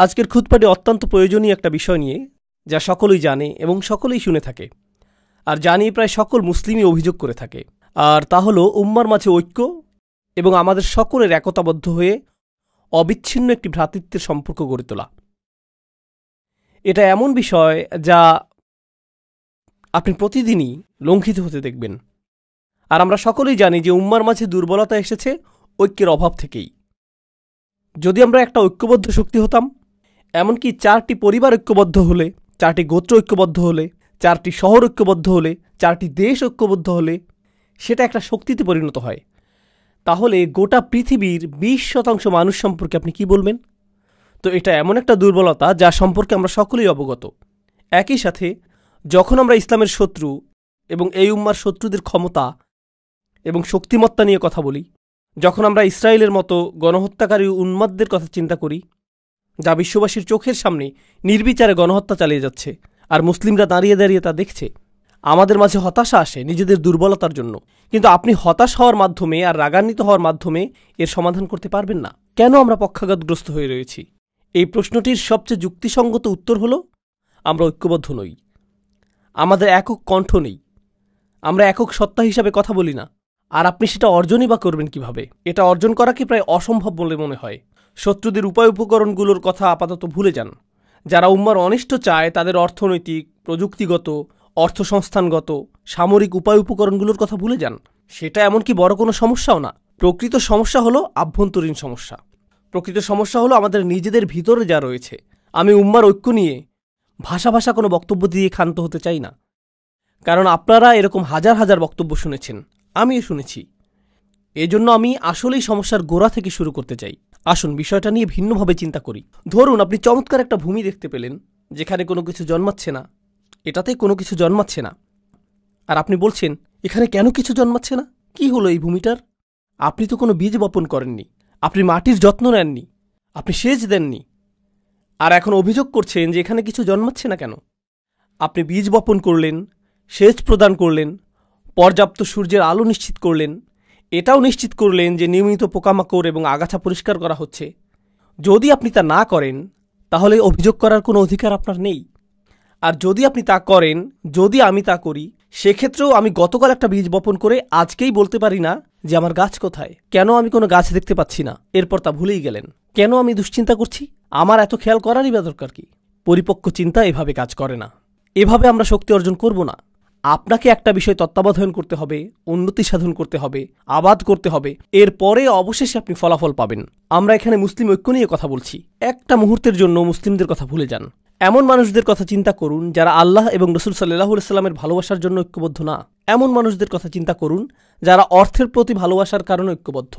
আজকের খুতবাটি অত্যন্ত প্রয়োজনীয় একটা বিষয় নিয়ে, যা সকলেই জানে এবং সকলেই শুনে থাকে, আর যা নিয়ে প্রায় সকল মুসলিমই অভিযোগ করে থাকে। আর তা হলো উম্মার মাঝে ঐক্য এবং আমাদের সকলের একতাবদ্ধ হয়ে অবিচ্ছিন্ন একটি ভ্রাতৃত্বের সম্পর্ক গড়ে তোলা। এটা এমন বিষয় যা আপনি প্রতিদিনই লঙ্ঘিত হতে দেখবেন। আর আমরা সকলেই জানি যে উম্মার মাঝে দুর্বলতা এসেছে ঐক্যের অভাব থেকেই। যদি আমরা একটা ঐক্যবদ্ধ শক্তি হতাম, এমনকি 4টি পরিবার ঐক্যবদ্ধ হলে, 4টি গোত্র ঐক্যবদ্ধ হলে, 4টি শহর ঐক্যবদ্ধ হলে, 4টি দেশ ঐক্যবদ্ধ হলে সেটা একটা শক্তিতে পরিণত হয়, তাহলে গোটা পৃথিবীর 20% মানুষ সম্পর্কে আপনি কি বলবেন? তো এটা এমন একটা দুর্বলতা যা সম্পর্কে আমরা সকলেই অবগত। একই সাথে যখন আমরা ইসলামের শত্রু এবং এই উম্মার শত্রুদের ক্ষমতা এবং শক্তিমত্তা নিয়ে কথা বলি, যখন আমরা ইসরায়েলের মতো গণহত্যাকারী উন্মাদদের কথা চিন্তা করি, যা বিশ্ববাসীর চোখের সামনে নির্বিচারে গণহত্যা চালিয়ে যাচ্ছে, আর মুসলিমরা দাঁড়িয়ে দাঁড়িয়ে তা দেখছে, আমাদের মাঝে হতাশা আসে নিজেদের দুর্বলতার জন্য। কিন্তু আপনি হতাশ হওয়ার মাধ্যমে আর রাগান্বিত হওয়ার মাধ্যমে এর সমাধান করতে পারবেন না। কেন আমরা পক্ষাঘাতগ্রস্ত হয়ে রয়েছি? এই প্রশ্নটির সবচেয়ে যুক্তিসঙ্গত উত্তর হল, আমরা ঐক্যবদ্ধ নই, আমাদের একক কণ্ঠ নেই, আমরা একক সত্তা হিসাবে কথা বলি না। আর আপনি সেটা অর্জনই বা করবেন কিভাবে? এটা অর্জন করাকে প্রায় অসম্ভব বলে মনে হয়। শত্রুদের উপায় উপকরণগুলোর কথা আপাতত ভুলে যান। যারা উম্মার অনিষ্ট চায় তাদের অর্থনৈতিক, প্রযুক্তিগত, অর্থসংস্থানগত, সামরিক উপায় উপকরণগুলোর কথা ভুলে যান। সেটা এমনকি বড় কোনো সমস্যাও না। প্রকৃত সমস্যা হলো আভ্যন্তরীণ সমস্যা। প্রকৃত সমস্যা হলো আমাদের নিজেদের ভিতরে যা রয়েছে। আমি উম্মার ঐক্য নিয়ে ভাষা কোনো বক্তব্য দিয়ে ক্ষান্ত হতে চাই না, কারণ আপনারা এরকম হাজার হাজার বক্তব্য শুনেছেন, আমিও শুনেছি। এজন্য আমি আসলেই সমস্যার গোড়া থেকে শুরু করতে চাই। আসুন বিষয়টা নিয়ে ভিন্নভাবে চিন্তা করি। ধরুন আপনি চমৎকার একটা ভূমি দেখতে পেলেন, যেখানে কোনো কিছু জন্মাচ্ছে না, এটাতে কোনো কিছু জন্মাচ্ছে না। আর আপনি বলছেন, এখানে কেন কিছু জন্মাচ্ছে না? কি হলো এই ভূমিটার? আপনি তো কোনো বীজ বপন করেননি, আপনি মাটির যত্ন নেননি, আপনি সেচ দেননি, আর এখন অভিযোগ করছেন যে এখানে কিছু জন্মাচ্ছে না কেন? আপনি বীজ বপন করলেন, সেচ প্রদান করলেন, পর্যাপ্ত সূর্যের আলো নিশ্চিত করলেন, এটাও নিশ্চিত করলেন যে নিয়মিত পোকামাকড় এবং আগাছা পরিষ্কার করা হচ্ছে। যদি আপনি তা না করেন, তাহলে অভিযোগ করার কোনো অধিকার আপনার নেই। আর যদি আপনি তা করেন, যদি আমি তা করি, সেক্ষেত্রেও আমি গতকাল একটা বীজ বপন করে আজকেই বলতে পারি না যে আমার গাছ কোথায়, কেন আমি কোনো গাছ দেখতে পাচ্ছি না, এরপর তা ভুলেই গেলেন। কেন আমি দুশ্চিন্তা করছি? আমার এত খেয়াল করারই বা দরকার কি? পরিপক্ক চিন্তা এভাবে কাজ করে না। এভাবে আমরা শক্তি অর্জন করব না। আপনাকে একটা বিষয় তত্ত্বাবধান করতে হবে, উন্নতি সাধন করতে হবে, আবাদ করতে হবে, এরপরে অবশেষে আপনি ফলাফল পাবেন। আমরা এখানে মুসলিম ঐক্য নিয়ে কথা বলছি। একটা মুহূর্তের জন্য মুসলিমদের কথা ভুলে যান। এমন মানুষদের কথা চিন্তা করুন যারা আল্লাহ এবং রসুল সাল্লাল্লাহু আলাইহি সাল্লামের ভালোবাসার জন্য ঐক্যবদ্ধ না। এমন মানুষদের কথা চিন্তা করুন যারা অর্থের প্রতি ভালোবাসার কারণে ঐক্যবদ্ধ।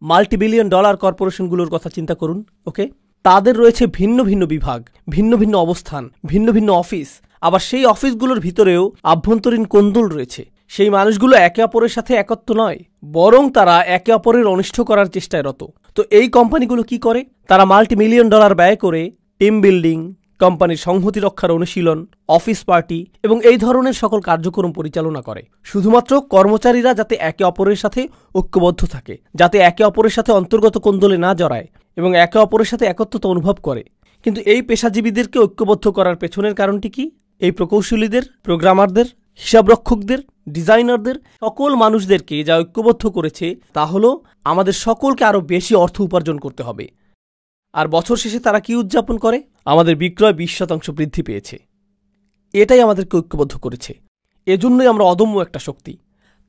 মাল্টিবিলিয়ন ডলার কর্পোরেশনগুলোর কথা চিন্তা করুন। ওকে, তাদের রয়েছে ভিন্ন ভিন্ন বিভাগ, ভিন্ন ভিন্ন অবস্থান, ভিন্ন ভিন্ন অফিস। আবার সেই অফিসগুলোর ভিতরেও আভ্যন্তরীণ কোন্দল রয়েছে। সেই মানুষগুলো একে অপরের সাথে একত্র নয়, বরং তারা একে অপরের অনিষ্ট করার চেষ্টায় রত। তো এই কোম্পানিগুলো কি করে? তারা $মাল্টি-মিলিয়ন ব্যয় করে টিম বিল্ডিং, কোম্পানির সংহতি রক্ষার অনুশীলন, অফিস পার্টি এবং এই ধরনের সকল কার্যক্রম পরিচালনা করে, শুধুমাত্র কর্মচারীরা যাতে একে অপরের সাথে ঐক্যবদ্ধ থাকে, যাতে একে অপরের সাথে অন্তর্গত কোন্দলে না জড়ায় এবং একে অপরের সাথে একত্রতা অনুভব করে। কিন্তু এই পেশাজীবীদেরকে ঐক্যবদ্ধ করার পেছনের কারণটি কি? এই প্রকৌশলীদের, প্রোগ্রামারদের, হিসাবরক্ষকদের, ডিজাইনারদের, সকল মানুষদেরকে যা ঐক্যবদ্ধ করেছে তা হলো আমাদের সকলকে আরও বেশি অর্থ উপার্জন করতে হবে। আর বছর শেষে তারা কি উদযাপন করে? আমাদের বিক্রয় 20% বৃদ্ধি পেয়েছে। এটাই আমাদেরকে ঐক্যবদ্ধ করেছে। এজন্যই আমরা অদম্য একটা শক্তি।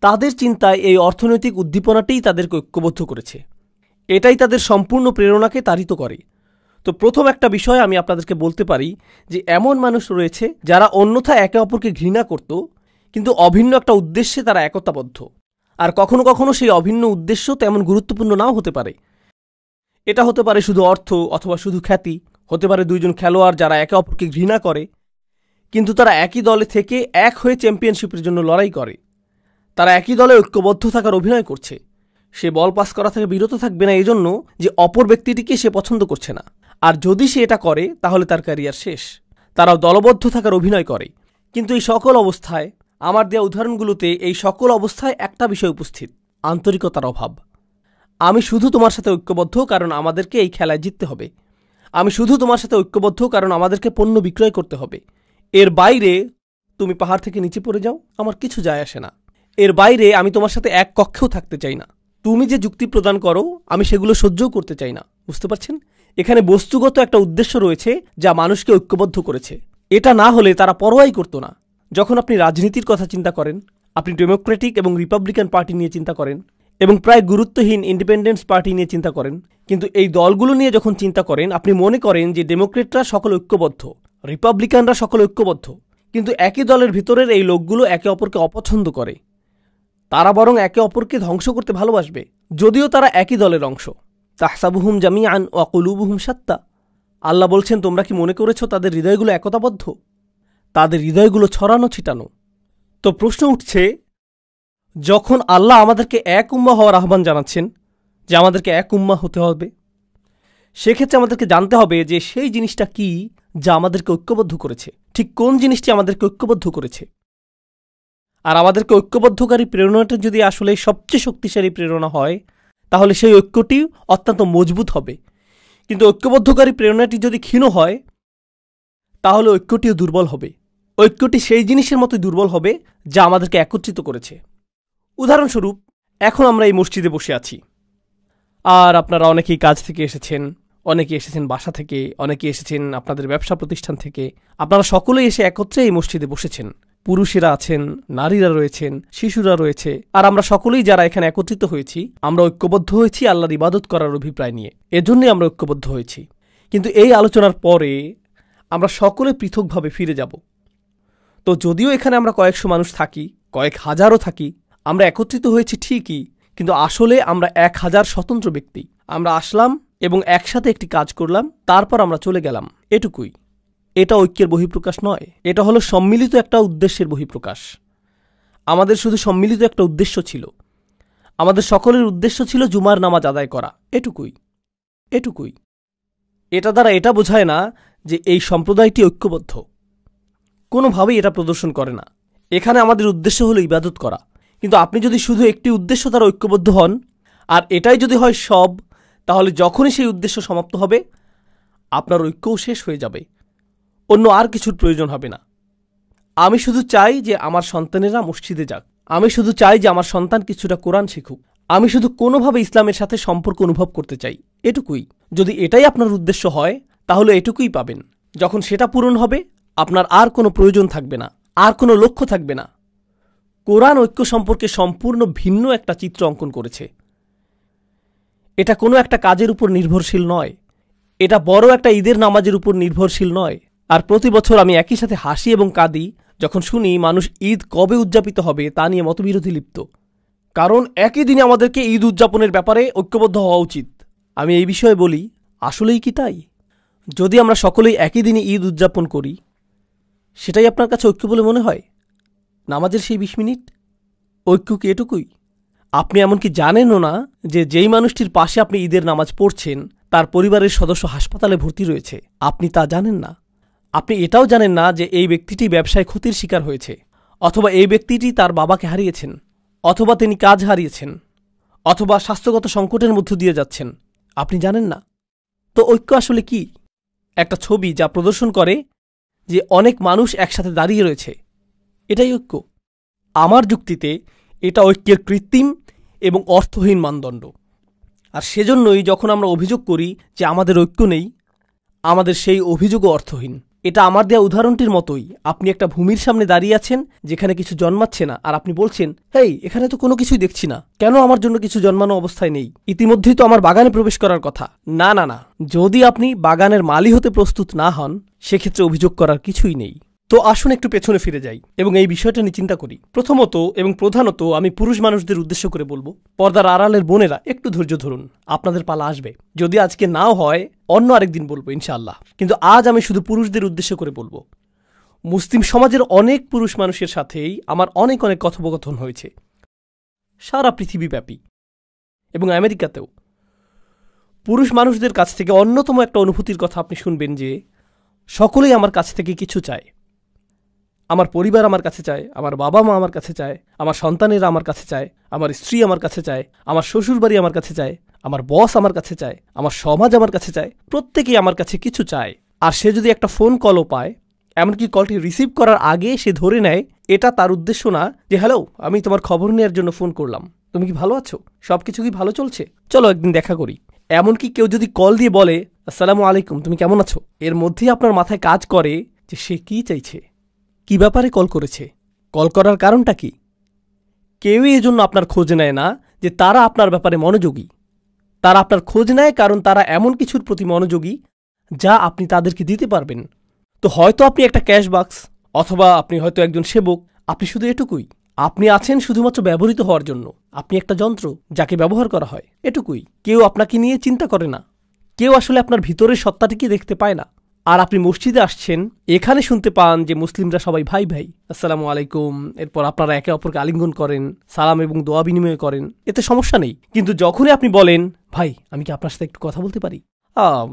তাদের চিন্তায় এই অর্থনৈতিক উদ্দীপনাটাই তাদেরকে ঐক্যবদ্ধ করেছে। এটাই তাদের সম্পূর্ণ প্রেরণাকে তাড়িত করে। তো প্রথম একটা বিষয় আমি আপনাদেরকে বলতে পারি যে এমন মানুষ রয়েছে যারা অন্যথায় একে অপরকে ঘৃণা করত, কিন্তু অভিন্ন একটা উদ্দেশ্যে তারা একতাবদ্ধ। আর কখনো কখনো সেই অভিন্ন উদ্দেশ্য তেমন গুরুত্বপূর্ণ নাও হতে পারে। এটা হতে পারে শুধু অর্থ অথবা শুধু খ্যাতি, হতে পারে দুইজন খেলোয়াড় যারা একে অপরকে ঘৃণা করে, কিন্তু তারা একই দলে থেকে এক হয়ে চ্যাম্পিয়নশিপের জন্য লড়াই করে। তারা একই দলে ঐক্যবদ্ধ থাকার অভিনয় করছে। সে বল পাস করা থেকে বিরত থাকবে না এজন্য যে অপর ব্যক্তিটিকে সে পছন্দ করছে না। আর যদি সে এটা করে তাহলে তার ক্যারিয়ার শেষ। তারাও দলবদ্ধ থাকার অভিনয় করে। কিন্তু এই সকল অবস্থায়, আমার দেওয়া উদাহরণগুলোতে এই সকল অবস্থায় একটা বিষয় উপস্থিত: আন্তরিকতার অভাব। আমি শুধু তোমার সাথে ঐক্যবদ্ধ কারণ আমাদেরকে এই খেলায় জিততে হবে। আমি শুধু তোমার সাথে ঐক্যবদ্ধ কারণ আমাদেরকে পণ্য বিক্রয় করতে হবে। এর বাইরে তুমি পাহাড় থেকে নিচে পড়ে যাও, আমার কিছু যায় আসে না। এর বাইরে আমি তোমার সাথে এক কক্ষেও থাকতে চাই না। তুমি যে যুক্তি প্রদান করো আমি সেগুলো সহ্যও করতে চাই না। বুঝতে পারছেন? এখানে বস্তুগত একটা উদ্দেশ্য রয়েছে যা মানুষকে ঐক্যবদ্ধ করেছে। এটা না হলে তারা পরোয়াই করতো না। যখন আপনি রাজনীতির কথা চিন্তা করেন, আপনি ডেমোক্রেটিক এবং রিপাবলিকান পার্টি নিয়ে চিন্তা করেন এবং প্রায় গুরুত্বহীন ইন্ডিপেন্ডেন্স পার্টি নিয়ে চিন্তা করেন, কিন্তু এই দলগুলো নিয়ে যখন চিন্তা করেন আপনি মনে করেন যে ডেমোক্রেটরা সকল ঐক্যবদ্ধ, রিপাবলিকানরা সকল ঐক্যবদ্ধ, কিন্তু একই দলের ভিতরের এই লোকগুলো একে অপরকে অপছন্দ করে। তারা বরং একে অপরকে ধ্বংস করতে ভালোবাসবে, যদিও তারা একই দলের অংশ। তাহসাবুহুম জামিআন ওয়া কুলুবুহুম শাত্তা। আল্লাহ বলছেন, তোমরা কি মনে করেছ তাদের হৃদয়গুলো একতাবদ্ধ? তাদের হৃদয়গুলো ছড়ানো ছিটানো। তো প্রশ্ন উঠছে, যখন আল্লাহ আমাদেরকে এক উম্মাহ হওয়ার আহ্বান জানাচ্ছেন যে আমাদেরকে এক উম্মাহ হতে হবে, সেক্ষেত্রে আমাদেরকে জানতে হবে যে সেই জিনিসটা কি যা আমাদেরকে ঐক্যবদ্ধ করেছে। ঠিক কোন জিনিসটি আমাদেরকে ঐক্যবদ্ধ করেছে? আর আমাদেরকে ঐক্যবদ্ধকারী প্রেরণাটা যদি আসলে সবচেয়ে শক্তিশালী প্রেরণা হয়, তাহলে সেই ঐক্যটি অত্যন্ত মজবুত হবে। কিন্তু ঐক্যবদ্ধকারী প্রেরণাটি যদি ক্ষীণ হয়, তাহলে ঐক্যটিও দুর্বল হবে। ঐক্যটি সেই জিনিসের মতোই দুর্বল হবে যা আমাদেরকে একত্রিত করেছে। উদাহরণস্বরূপ, এখন আমরা এই মসজিদে বসে আছি, আর আপনারা অনেকেই কাজ থেকে এসেছেন, অনেকে এসেছেন বাসা থেকে, অনেকে এসেছেন আপনাদের ব্যবসা প্রতিষ্ঠান থেকে। আপনারা সকলেই এসে একত্রে এই মসজিদে বসেছেন। পুরুষেরা আছেন, নারীরা রয়েছেন, শিশুরা রয়েছে, আর আমরা সকলেই যারা এখানে একত্রিত হয়েছি, আমরা ঐক্যবদ্ধ হয়েছি আল্লাহর ইবাদত করার অভিপ্রায় নিয়ে। এজন্যই আমরা ঐক্যবদ্ধ হয়েছি। কিন্তু এই আলোচনার পরে আমরা সকলে পৃথকভাবে ফিরে যাব। তো যদিও এখানে আমরা কয়েকশো মানুষ থাকি, কয়েক হাজারও থাকি, আমরা একত্রিত হয়েছি ঠিকই, কিন্তু আসলে আমরা 1000 স্বতন্ত্র ব্যক্তি। আমরা আসলাম এবং একসাথে একটি কাজ করলাম, তারপর আমরা চলে গেলাম, এটুকুই। এটা ঐক্যের বহিঃপ্রকাশ নয়, এটা হলো সম্মিলিত একটা উদ্দেশ্যের বহিঃপ্রকাশ। আমাদের শুধু সম্মিলিত একটা উদ্দেশ্য ছিল। আমাদের সকলের উদ্দেশ্য ছিল জুমার নামাজ আদায় করা, এটুকুই। এটা দ্বারা এটা বোঝায় না যে এই সম্প্রদায়টি ঐক্যবদ্ধ। কোনোভাবেই এটা প্রদর্শন করে না। এখানে আমাদের উদ্দেশ্য হলো ইবাদত করা। কিন্তু আপনি যদি শুধু একটি উদ্দেশ্য দ্বারা ঐক্যবদ্ধ হন, আর এটাই যদি হয় সব, তাহলে যখনই সেই উদ্দেশ্য সমাপ্ত হবে, আপনার ঐক্যও শেষ হয়ে যাবে। অন্য আর কিছুর প্রয়োজন হবে না। আমি শুধু চাই যে আমার সন্তানেরা মসজিদে যাক। আমি শুধু চাই যে আমার সন্তান কিছুটা কোরআন শিখুক। আমি শুধু কোনোভাবে ইসলামের সাথে সম্পর্ক অনুভব করতে চাই, এটুকুই। যদি এটাই আপনার উদ্দেশ্য হয়, তাহলে এটুকুই পাবেন। যখন সেটা পূরণ হবে, আপনার আর কোনো প্রয়োজন থাকবে না, আর কোনো লক্ষ্য থাকবে না। কোরআন ঐক্য সম্পর্কে সম্পূর্ণ ভিন্ন একটা চিত্র অঙ্কন করেছে। এটা কোনো একটা কাজের উপর নির্ভরশীল নয়, এটা বড় একটা ঈদের নামাজের উপর নির্ভরশীল নয়। আর প্রতি বছর আমি একই সাথে হাসি এবং কাঁদি যখন শুনি মানুষ ঈদ কবে উদযাপিত হবে তা নিয়ে মতবিরোধী লিপ্ত। কারণ একই দিনে আমাদেরকে ঈদ উদযাপনের ব্যাপারে ঐক্যবদ্ধ হওয়া উচিত। আমি এই বিষয়ে বলি, আসলেই কি তাই? যদি আমরা সকলেই একই দিনে ঈদ উদযাপন করি, সেটাই আপনার কাছে ঐক্য বলে মনে হয়? নামাজের সেই 20 মিনিট ঐক্য কি এটুকুই? আপনি এমনকি জানেনও না যে যেই মানুষটির পাশে আপনি ঈদের নামাজ পড়ছেন তার পরিবারের সদস্য হাসপাতালে ভর্তি রয়েছে। আপনি তা জানেন না। আপনি এটাও জানেন না যে এই ব্যক্তিটি ব্যবসায় ক্ষতির শিকার হয়েছে, অথবা এই ব্যক্তিটি তার বাবাকে হারিয়েছেন, অথবা তিনি কাজ হারিয়েছেন, অথবা স্বাস্থ্যগত সংকটের মধ্য দিয়ে যাচ্ছেন। আপনি জানেন না। তো ঐক্য আসলে কি? একটা ছবি যা প্রদর্শন করে যে অনেক মানুষ একসাথে দাঁড়িয়ে রয়েছে, এটাই ঐক্য। আমার যুক্তিতে এটা ঐক্যের কৃত্রিম এবং অর্থহীন মানদণ্ড। আর সেজন্যই যখন আমরা অভিযোগ করি যে আমাদের ঐক্য নেই, আমাদের সেই অভিযোগও অর্থহীন। এটা আমার দেওয়া উদাহরণটির মতোই। আপনি একটা ভূমির সামনে দাঁড়িয়ে আছেন যেখানে কিছু জন্মাচ্ছে না, আর আপনি বলছেন, হেই, এখানে তো কোনো কিছুই দেখছি না, কেন আমার জন্য কিছু জন্মানো অবস্থায় নেই? ইতিমধ্যেই তো আমার বাগানে প্রবেশ করার কথা। না না না, যদি আপনি বাগানের মালি হতে প্রস্তুত না হন, সেক্ষেত্রে অভিযোগ করার কিছুই নেই। তো আসুন একটু পেছনে ফিরে যাই এবং এই বিষয়টা নিয়ে চিন্তা করি। প্রথমত এবং প্রধানত আমি পুরুষ মানুষদের উদ্দেশ্য করে বলবো, পর্দার আড়ালের বোনেরা একটু ধৈর্য ধরুন, আপনাদের পালা আসবে। যদি আজকে নাও হয়, অন্য আরেকদিন বলবো ইনশাআল্লাহ। কিন্তু আজ আমি শুধু পুরুষদের উদ্দেশ্য করে বলবো। মুসলিম সমাজের অনেক পুরুষ মানুষের সাথেই আমার অনেক কথোপকথন হয়েছে, সারা পৃথিবীব্যাপী এবং আমেরিকাতেও। পুরুষ মানুষদের কাছ থেকে অন্যতম একটা অনুভূতির কথা আপনি শুনবেন যে সকলেই আমার কাছ থেকে কিছু চায়। আমার পরিবার আমার কাছে চায়, আমার বাবা মা আমার কাছে চায়, আমার সন্তানেরা আমার কাছে চায়, আমার স্ত্রী আমার কাছে চায়, আমার শ্বশুরবাড়ি আমার কাছে চায়, আমার বস আমার কাছে চায়, আমার সমাজ আমার কাছে চায়, প্রত্যেকেই আমার কাছে কিছু চায়। আর সে যদি একটা ফোন কলও পায়, এমনকি কলটি রিসিভ করার আগে সে ধরে নেয় এটা তার উদ্দেশ্য না যে হ্যালো, আমি তোমার খবর নেওয়ার জন্য ফোন করলাম, তুমি কি ভালো আছো, সব কিছু কি ভালো চলছে, চলো একদিন দেখা করি। এমনকি কেউ যদি কল দিয়ে বলে আসসালামু আলাইকুম, তুমি কেমন আছো, এর মধ্যেই আপনার মাথায় কাজ করে যে সে কি চাইছে, কি ব্যাপারে কল করেছে, কল করার কারণটা কি। কেউই এজন্য আপনার খোঁজ নেয় না যে তারা আপনার ব্যাপারে মনোযোগী। তারা আপনার খোঁজ নেয় কারণ তারা এমন কিছুর প্রতি মনোযোগী যা আপনি তাদেরকে দিতে পারবেন। তো হয়তো আপনি একটা ক্যাশ বাক্স, অথবা আপনি হয়তো একজন সেবক, আপনি শুধু এটুকুই। আপনি আছেন শুধুমাত্র ব্যবহৃত হওয়ার জন্য। আপনি একটা যন্ত্র যাকে ব্যবহার করা হয়, এটুকুই। কেউ আপনাকে নিয়ে চিন্তা করে না, কেউ আসলে আপনার ভিতরের সত্তাটিকে দেখতে পায় না। আর আপনি মসজিদে আসছেন, এখানে শুনতে পান যে মুসলিমরা সবাই ভাই ভাই, আসসালামু আলাইকুম, এরপর আপনারা একে অপরকে আলিঙ্গন করেন, সালাম এবং দোয়া বিনিময় করেন, এতে সমস্যা নেই। কিন্তু যখনই আপনি বলেন ভাই আমি কি আপনার সাথে একটু কথা বলতে পারি,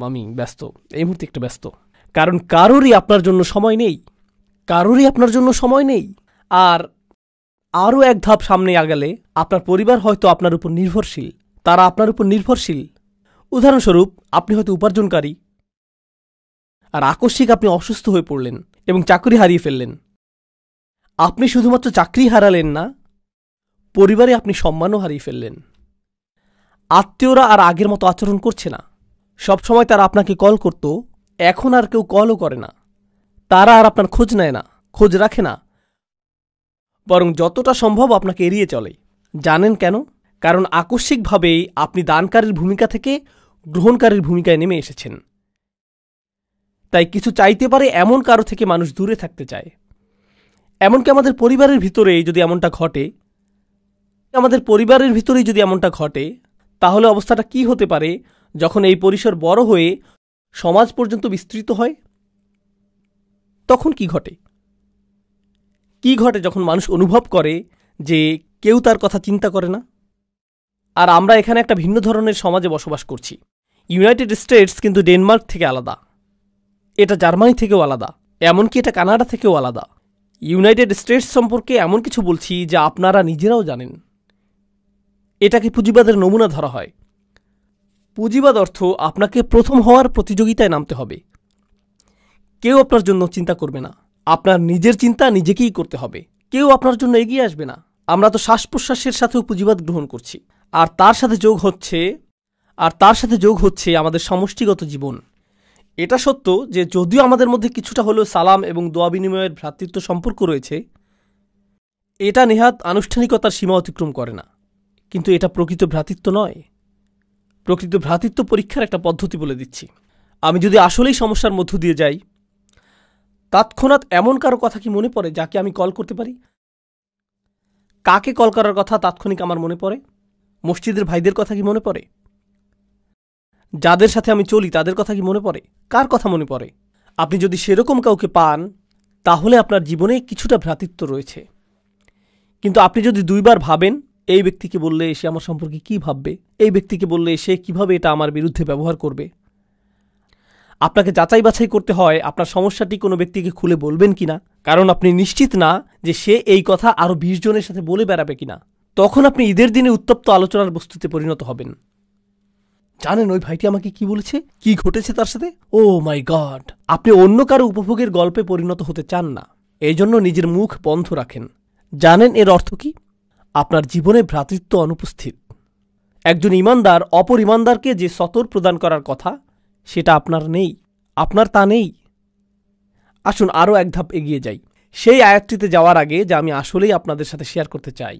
আমি ব্যস্ত, এই মুহূর্তে একটু ব্যস্ত, কারণ কারোরই আপনার জন্য সময় নেই, কারোরই আপনার জন্য সময় নেই। আর আরও এক ধাপ সামনে আগালে আপনার পরিবার হয়তো আপনার উপর নির্ভরশীল, তারা আপনার উপর নির্ভরশীল। উদাহরণস্বরূপ আপনি হয়তো উপার্জনকারী, আর আকস্মিক আপনি অসুস্থ হয়ে পড়লেন এবং চাকরি হারিয়ে ফেললেন। আপনি শুধুমাত্র চাকরি হারালেন না, পরিবারে আপনি সম্মানও হারিয়ে ফেললেন। আত্মীয়রা আর আগের মতো আচরণ করছে না। সবসময় তারা আপনাকে কল করত, এখন আর কেউ কলও করে না। তারা আর আপনার খোঁজ নেয় না, খোঁজ রাখে না, বরং যতটা সম্ভব আপনাকে এড়িয়ে চলে। জানেন কেন? কারণ আকস্মিকভাবেই আপনি দানকারীর ভূমিকা থেকে গ্রহণকারীর ভূমিকায় নেমে এসেছেন। তাই কিছু চাইতে পারে এমন কারো থেকে মানুষ দূরে থাকতে চায়। এমনকি আমাদের পরিবারের ভিতরেই যদি এমনটা ঘটে, তাহলে অবস্থাটা কি হতে পারে যখন এই পরিসর বড় হয়ে সমাজ পর্যন্ত বিস্তৃত হয়? তখন কি ঘটে যখন মানুষ অনুভব করে যে কেউ তার কথা চিন্তা করে না? আর আমরা এখানে একটা ভিন্ন ধরনের সমাজে বসবাস করছি। ইউনাইটেড স্টেটস কিন্তু ডেনমার্ক থেকে আলাদা, এটা জার্মানি থেকেও আলাদা, এমনকি এটা কানাডা থেকেও আলাদা। ইউনাইটেড স্টেটস সম্পর্কে এমন কিছু বলছি যা আপনারা নিজেরাও জানেন। এটাকে পুঁজিবাদের নমুনা ধরা হয়। পুঁজিবাদ অর্থ আপনাকে প্রথম হওয়ার প্রতিযোগিতায় নামতে হবে। কেউ আপনার জন্য চিন্তা করবে না, আপনার নিজের চিন্তা নিজেকেই করতে হবে। কেউ আপনার জন্য এগিয়ে আসবে না। আমরা তো শ্বাস প্রশ্বাসের সাথেও পুঁজিবাদ গ্রহণ করছি, আর তার সাথে যোগ হচ্ছে আমাদের সমষ্টিগত জীবন। এটা সত্য যে যদিও আমাদের মধ্যে কিছুটা হলেও সালাম এবং দোয়া বিনিময়ের ভ্রাতৃত্ব সম্পর্ক রয়েছে, এটা নেহাত আনুষ্ঠানিকতার সীমা অতিক্রম করে না। কিন্তু এটা প্রকৃত ভ্রাতৃত্ব নয়। প্রকৃত ভ্রাতৃত্ব পরীক্ষার একটা পদ্ধতি বলে দিচ্ছি। আমি যদি আসলেই সমস্যার মধ্য দিয়ে যাই, তৎক্ষণাৎ এমন কারো কথা কি মনে পড়ে যাকে আমি কল করতে পারি? কাকে কল করার কথা তাৎক্ষণিক আমার মনে পড়ে? মসজিদের ভাইদের কথা কি মনে পড়ে? যাদের সাথে আমি চলি তাদের কথা কি মনে পড়ে? কার কথা মনে পড়ে? আপনি যদি সেরকম কাউকে পান, তাহলে আপনার জীবনে কিছুটা ভ্রাতৃত্ব রয়েছে। কিন্তু আপনি যদি দুইবার ভাবেন এই ব্যক্তিকে বললে সে আমার সম্পর্কে কি ভাববে, এই ব্যক্তিকে বললে সে কিভাবে এটা আমার বিরুদ্ধে ব্যবহার করবে, আপনাকে যাচাই বাছাই করতে হয় আপনার সমস্যাটি কোনো ব্যক্তিকে খুলে বলবেন কিনা, কারণ আপনি নিশ্চিত না যে সে এই কথা আরও 20 জনের সাথে বলে বেড়াবে কিনা। তখন আপনি ঈদের দিনে উত্তপ্ত আলোচনার বস্তুতে পরিণত হবেন। জানেন ওই ভাইটি আমাকে কি বলেছে, কি ঘটেছে তার সাথে? ও মাই গড! আপনি অন্য কারো উপভোগের গল্পে পরিণত হতে চান না, এই জন্য নিজের মুখ বন্ধ রাখেন। জানেন এর অর্থ কি? আপনার জীবনে ভ্রাতৃত্ব অনুপস্থিত। একজন ইমানদার অপর ইমানদারকে যে সতর প্রদান করার কথা, সেটা আপনার তা নেই। আসুন আরও এক ধাপ এগিয়ে যাই, সেই আয়াতটিতে যাওয়ার আগে যা আমি আসলেই আপনাদের সাথে শেয়ার করতে চাই।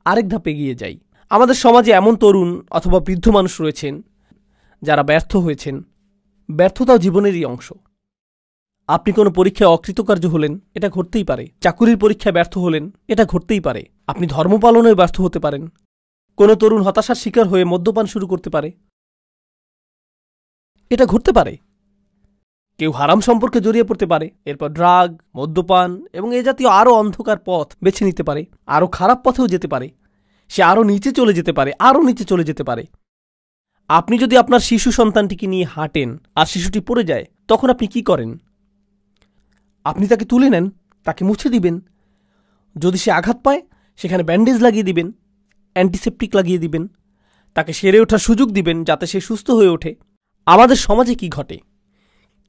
আরেক ধাপ এগিয়ে যাই। আমাদের সমাজে এমন তরুণ অথবা বৃদ্ধ মানুষ রয়েছেন যারা ব্যর্থ হয়েছেন। ব্যর্থতাও জীবনেরই অংশ। আপনি কোনো পরীক্ষায় অকৃতকার্য হলেন, এটা ঘটতেই পারে। চাকুরির পরীক্ষায় ব্যর্থ হলেন, এটা ঘটতেই পারে। আপনি ধর্ম পালনেও ব্যর্থ হতে পারেন। কোনো তরুণ হতাশার শিকার হয়ে মদ্যপান শুরু করতে পারে, এটা ঘটতে পারে। কেউ হারাম সম্পর্কে জড়িয়ে পড়তে পারে, এরপর ড্রাগ, মদ্যপান এবং এ জাতীয় আরও অন্ধকার পথ বেছে নিতে পারে, আরও খারাপ পথেও যেতে পারে। সে আরও নিচে চলে যেতে পারে। আপনি যদি আপনার শিশু সন্তানটিকে নিয়ে হাঁটেন আর শিশুটি পড়ে যায়, তখন আপনি কি করেন? আপনি তাকে তুলে নেন, তাকে মুছে দিবেন। যদি সে আঘাত পায়, সেখানে ব্যান্ডেজ লাগিয়ে দিবেন, অ্যান্টিসেপটিক লাগিয়ে দিবেন। তাকে সেরে ওঠার সুযোগ দিবেন যাতে সে সুস্থ হয়ে ওঠে। আমাদের সমাজে কি ঘটে,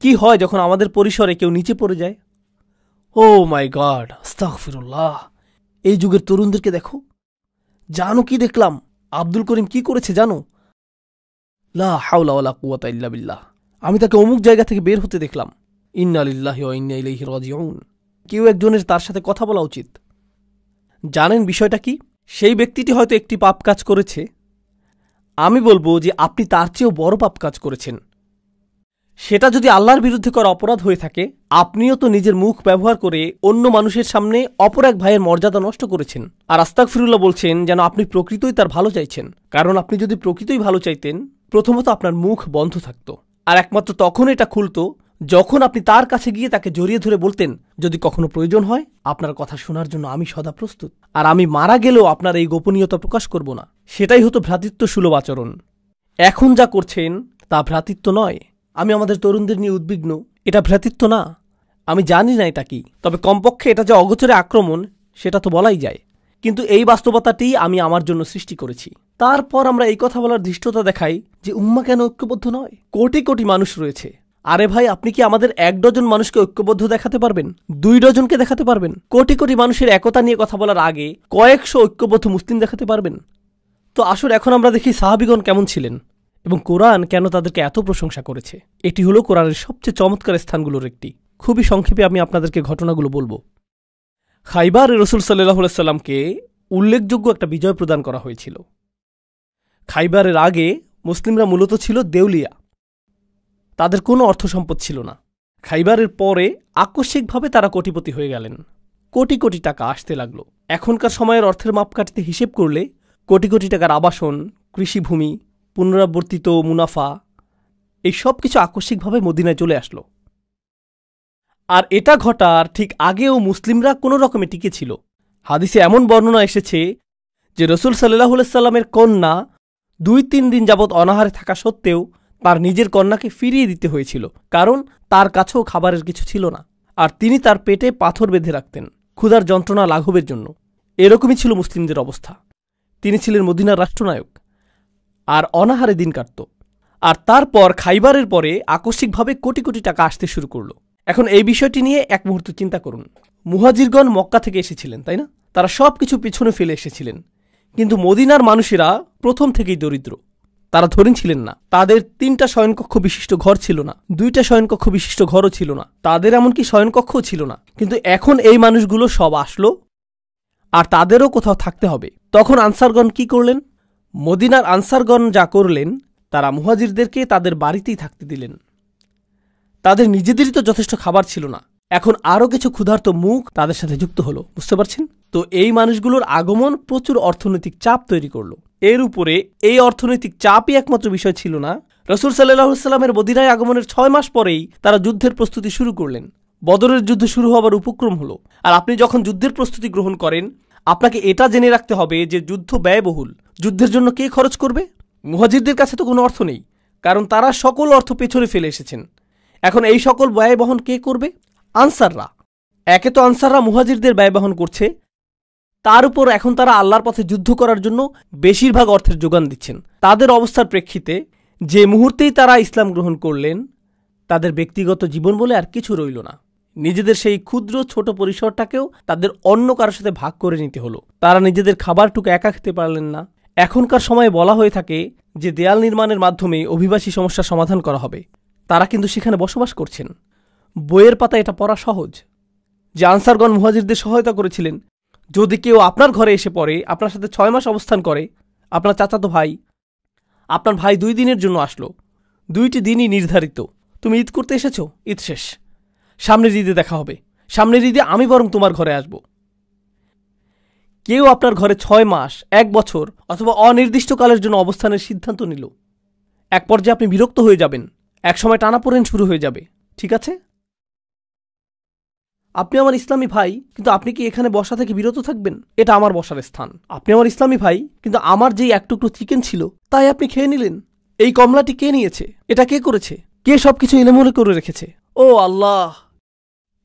কি হয় যখন আমাদের পরিসরে কেউ নিচে পড়ে যায়? ও মাই গড, আস্তাগফিরুল্লাহ। এই যুগের তরুণদেরকে দেখো, জানো কি দেখলাম? আব্দুল করিম কি করেছে জানো? লা হাওলা ওয়ালা কুওয়াতা ইল্লা বিল্লাহ। আমি তাকে অমুক জায়গা থেকে বের হতে দেখলাম। ইন্না লিল্লাহি ওয়া ইন্না ইলাইহি রাজিউন। কেউ একজনের তার সাথে কথা বলা উচিত। জানেন বিষয়টা কি? সেই ব্যক্তিটি হয়তো একটি পাপ কাজ করেছে, আমি বলবো যে আপনি তার চেয়েও বড় পাপ কাজ করেছেন। সেটা যদি আল্লাহর বিরুদ্ধে করা অপরাধ হয়ে থাকে, আপনিও তো নিজের মুখ ব্যবহার করে অন্য মানুষের সামনে অপর এক ভাইয়ের মর্যাদা নষ্ট করেছেন। আর আস্তাগফিরুল্লাহ বলছেন যেন আপনি প্রকৃতই তার ভালো চাইছেন। কারণ আপনি যদি প্রকৃতই ভালো চাইতেন, প্রথমত আপনার মুখ বন্ধ থাকত, আর একমাত্র তখন এটা খুলত যখন আপনি তার কাছে গিয়ে তাকে জড়িয়ে ধরে বলতেন, যদি কখনো প্রয়োজন হয় আপনার কথা শোনার জন্য আমি সদা প্রস্তুত, আর আমি মারা গেলেও আপনার এই গোপনীয়তা প্রকাশ করব না। সেটাই হতো ভ্রাতৃত্ব সুলভ আচরণ। এখন যা করছেন তা ভ্রাতৃত্ব নয়। আমি আমাদের তরুণদের নিয়ে উদ্বিগ্ন। এটা ভ্রাতৃত্ব না। আমি জানি না এটা কি, তবে কমপক্ষে এটা যে অগোচরে আক্রমণ সেটা তো বলাই যায়। কিন্তু এই বাস্তবতাটি আমি আমার জন্য সৃষ্টি করেছি। তারপর আমরা এই কথা বলার ধৃষ্টতা দেখাই যে উম্মাহ কেন ঐক্যবদ্ধ নয়? কোটি কোটি মানুষ রয়েছে। আরে ভাই, আপনি কি আমাদের 1 ডজন মানুষকে ঐক্যবদ্ধ দেখাতে পারবেন? 2 ডজনকে দেখাতে পারবেন? কোটি কোটি মানুষের একতা নিয়ে কথা বলার আগে কয়েকশো ঐক্যবদ্ধ মুসলিম দেখাতে পারবেন? তো আসুন এখন আমরা দেখি সাহাবীগণ কেমন ছিলেন এবং কোরআন কেন তাদেরকে এত প্রশংসা করেছে। এটি হলো কোরআনের সবচেয়ে চমৎকার স্থানগুলোর একটি। খুবই সংক্ষেপে আমি আপনাদেরকে ঘটনাগুলো বলবো। খাইবারে রাসূল সাল্লাল্লাহু আলাইহি সাল্লামকে উল্লেখযোগ্য একটা বিজয় প্রদান করা হয়েছিল। খাইবারের আগে মুসলিমরা মূলত ছিল দেউলিয়া, তাদের কোনো অর্থ সম্পদ ছিল না। খাইবারের পরে আকস্মিকভাবে তারা কোটিপতি হয়ে গেলেন। কোটি কোটি টাকা আসতে লাগলো। এখনকার সময়ের অর্থের মাপকাঠিতে হিসেব করলে কোটি কোটি টাকার আবাসন, কৃষিভূমি, পুনরাবর্তিত মুনাফা, এই সব কিছু আকস্মিকভাবে মদিনায় চলে আসলো। আর এটা ঘটার ঠিক আগেও মুসলিমরা কোনো রকমে টিকে ছিল। হাদিসে এমন বর্ণনা এসেছে যে রাসূল সাল্লাল্লাহু আলাইহি সাল্লামের কন্যা 2-3 দিন যাবৎ অনাহারে থাকা সত্ত্বেও তার নিজের কন্যাকে ফিরিয়ে দিতে হয়েছিল, কারণ তার কাছেও খাবারের কিছু ছিল না, আর তিনি তার পেটে পাথর বেঁধে রাখতেন ক্ষুধার যন্ত্রণা লাঘবের জন্য। এরকমই ছিল মুসলিমদের অবস্থা। তিনি ছিলেন মদিনার রাষ্ট্রনায়ক, আর অনাহারে দিন কাটত। আর তারপর খাইবারের পরে আকস্মিকভাবে কোটি কোটি টাকা আসতে শুরু করলো। এখন এই বিষয়টি নিয়ে এক মুহূর্ত চিন্তা করুন। মুহাজিরগণ মক্কা থেকে এসেছিলেন, তাই না? তারা সব কিছু পিছনে ফেলে এসেছিলেন, কিন্তু মদিনার মানুষেরা প্রথম থেকেই দরিদ্র। তারা ধনী ছিলেন না। তাদের 3টা শয়নকক্ষ বিশিষ্ট ঘর ছিল না, 2টা শয়নকক্ষ বিশিষ্ট ঘরও ছিল না, তাদের এমনকি শয়নকক্ষও ছিল না। কিন্তু এখন এই মানুষগুলো সব আসলো, আর তাদেরও কোথাও থাকতে হবে। তখন আনসারগণ কি করলেন? মদিনার আনসারগণ যা করলেন, তারা মুহাজিরদেরকে তাদের বাড়িতেই থাকতে দিলেন। তাদের নিজেদেরই তো যথেষ্ট খাবার ছিল না, এখন আরও কিছু ক্ষুধার্ত মুখ তাদের সাথে যুক্ত হলো। বুঝতে পারছেন তো? এই মানুষগুলোর আগমন প্রচুর অর্থনৈতিক চাপ তৈরি করলো। এর উপরে এই অর্থনৈতিক চাপই একমাত্র বিষয় ছিল না। রাসূল সাল্লাল্লাহু আলাইহি সাল্লামের মদিনায় আগমনের 6 মাস পরেই তারা যুদ্ধের প্রস্তুতি শুরু করলেন। বদরের যুদ্ধ শুরু হবার উপক্রম হলো। আর আপনি যখন যুদ্ধের প্রস্তুতি গ্রহণ করেন, আপনাকে এটা জেনে রাখতে হবে যে যুদ্ধ ব্যয়বহুল। যুদ্ধের জন্য কে খরচ করবে? মুহাজিরদের কাছে তো কোনো অর্থ নেই, কারণ তারা সকল অর্থ পেছনে ফেলে এসেছেন। এখন এই সকল ব্যয় বহন কে করবে? আনসাররা। একে তো আনসাররা মুহাজিরদের ব্যয় বহন করছে, তার উপর এখন তারা আল্লাহর পথে যুদ্ধ করার জন্য বেশিরভাগ অর্থের যোগান দিচ্ছেন। তাদের অবস্থার প্রেক্ষিতে যে মুহূর্তেই তারা ইসলাম গ্রহণ করলেন, তাদের ব্যক্তিগত জীবন বলে আর কিছু রইল না। নিজেদের সেই ক্ষুদ্র ছোট পরিসরটাকেও তাদের অন্য কারোর সাথে ভাগ করে নিতে হলো। তারা নিজেদের খাবারটুকু একা খেতে পারলেন না। এখনকার সময়ে বলা হয়ে থাকে যে দেয়াল নির্মাণের মাধ্যমে অভিবাসী সমস্যার সমাধান করা হবে। তারা কিন্তু সেখানে বসবাস করছেন। বইয়ের পাতা এটা পড়া সহজ যে আনসারগণ মুহাজিরদের সহায়তা করেছিলেন। যদি কেউ আপনার ঘরে এসে পড়ে, আপনার সাথে 6 মাস অবস্থান করে, আপনার চাচাতো ভাই, আপনার ভাই 2 দিনের জন্য আসলো, 2টি দিনই নির্ধারিত। তুমি ঈদ করতে এসেছো, ঈদ শেষ, সামনের ঈদে দেখা হবে, সামনের ঈদে আমি বরং তোমার ঘরে আসব। কেউ আপনার ঘরে 6 মাস, 1 বছর অথবা অনির্দিষ্টকালের জন্য অবস্থানের সিদ্ধান্ত নিল। এক পর্যায়ে আপনি বিরক্ত হয়ে যাবেন, এক সময় টানাপোড়েন শুরু হয়ে যাবে। ঠিক আছে, আপনি আমার ইসলামী ভাই, কিন্তু আপনি কি এখানে বসা থেকে বিরত থাকবেন? এটা আমার বসার স্থান। আপনি আমার ইসলামী ভাই, কিন্তু আমার যেই এক টুকরো চিকেন ছিল তাই আপনি খেয়ে নিলেন। এই কমলাটি কে নিয়েছে? এটা কে করেছে? কে সবকিছু এলোমেলো করে রেখেছে? ও আল্লাহ!